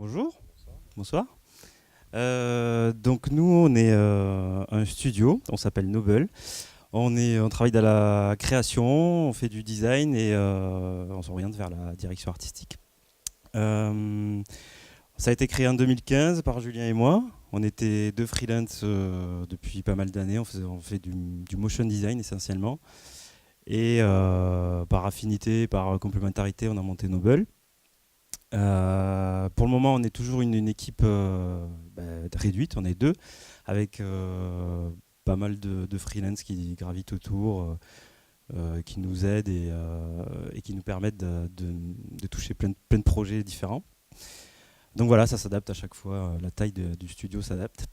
Bonjour, bonsoir. Donc nous, on est un studio, on s'appelle Noble. On travaille dans la création, on fait du design et on s'oriente vers la direction artistique. Euh, Ça a été créé en 2015 par Julien et moi. On était deux freelance depuis pas mal d'années. On fait du motion design essentiellement. Et par affinité, par complémentarité, on a monté Noble. Pour le moment, on est toujours une équipe réduite, on est deux, avec pas mal de freelance qui gravitent autour, qui nous aident et qui nous permettent de toucher plein de projets différents. Donc voilà, ça s'adapte à chaque fois, la taille du studio s'adapte.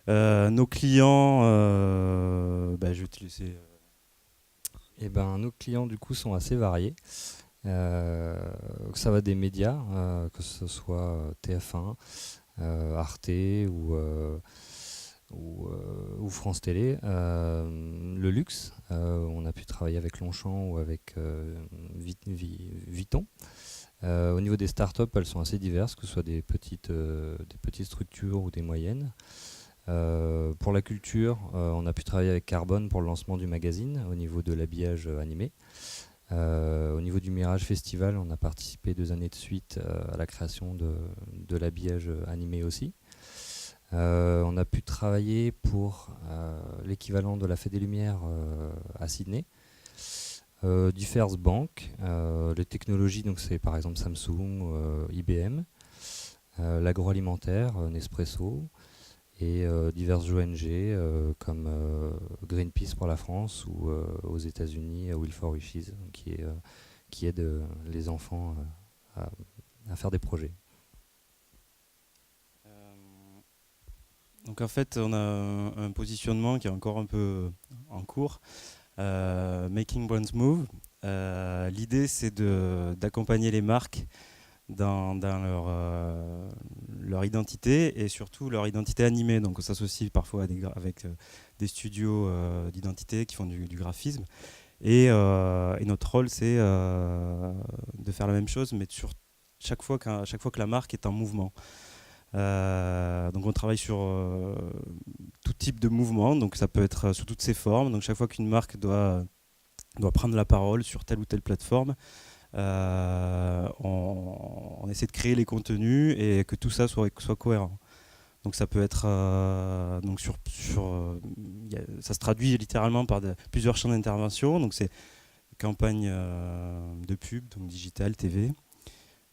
Nos clients, je vais te laisser. Nos clients du coup sont assez variés. Ça va des médias, que ce soit TF1, Arte ou France Télé. Le luxe, on a pu travailler avec Longchamp ou avec Vuitton. Au niveau des startups, elles sont assez diverses, que ce soit des petites structures ou des moyennes. Pour la culture, on a pu travailler avec Carbone pour le lancement du magazine au niveau de l'habillage animé. Au niveau du Mirage Festival, on a participé 2 années de suite à la création de l'habillage animé aussi. On a pu travailler pour l'équivalent de la Fête des Lumières à Sydney. Diverses banques, les technologies, donc c'est par exemple Samsung, IBM, l'agroalimentaire, Nespresso, et diverses ONG comme Greenpeace pour la France ou aux États-Unis, Will for Wishes, qui aide les enfants à faire des projets. Donc en fait, on a un positionnement qui est encore un peu en cours. Making Brands Move. L'idée, c'est d'accompagner les marques dans leur identité et surtout leur identité animée. Donc on s'associe parfois avec des studios d'identité qui font du graphisme. Et notre rôle, c'est de faire la même chose, mais sur chaque fois que la marque est en mouvement. Donc on travaille sur tout type de mouvement, donc ça peut être sous toutes ses formes. Donc chaque fois qu'une marque doit prendre la parole sur telle ou telle plateforme, on essaie de créer les contenus et que tout ça soit cohérent. Donc ça peut être ça se traduit littéralement par plusieurs champs d'intervention. Donc c'est campagne de pub, donc digital, TV.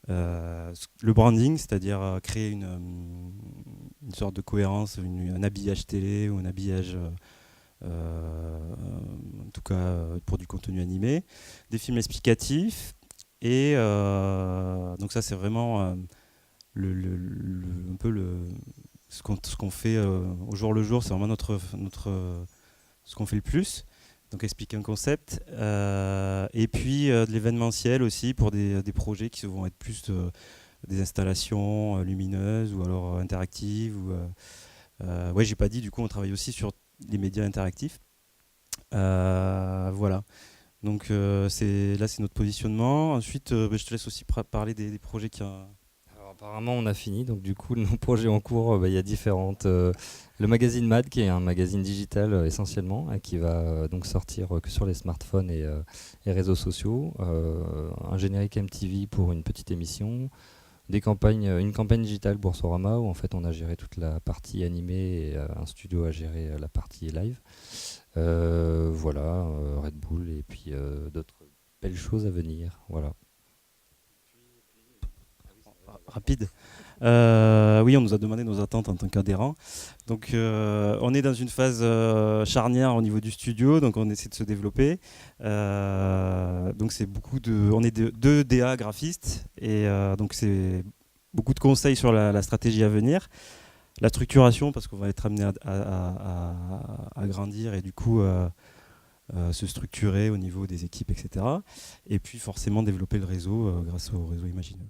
Le branding, c'est-à-dire créer une sorte de cohérence, un habillage télé ou un habillage, en tout cas pour du contenu animé, des films explicatifs, et donc ça c'est vraiment un peu ce qu'on fait au jour le jour, c'est vraiment ce qu'on fait le plus. Donc expliquer un concept, et puis de l'événementiel aussi pour des projets qui vont être plus des installations lumineuses ou alors interactives. Ouais, j'ai pas dit, du coup on travaille aussi sur les médias interactifs. Voilà. Donc c'est notre positionnement. Ensuite, je te laisse aussi parler des projets Alors, apparemment, on a fini. Donc, du coup, nos projets en cours, il y a différentes. Le magazine MAD, qui est un magazine digital essentiellement, qui va donc sortir que sur les smartphones et réseaux sociaux. Un générique MTV pour une petite émission. Une campagne digitale Boursorama où en fait on a géré toute la partie animée et un studio a géré la partie live. Voilà, Red Bull et puis d'autres belles choses à venir. Voilà. rapide. Oui, on nous a demandé nos attentes en tant qu'adhérents. Donc, on est dans une phase charnière au niveau du studio, donc on essaie de se développer. Donc, on est deux DA graphistes, et donc c'est beaucoup de conseils sur la stratégie à venir, la structuration parce qu'on va être amené à grandir et du coup se structurer au niveau des équipes, etc. Et puis forcément développer le réseau grâce au réseau Imagineux.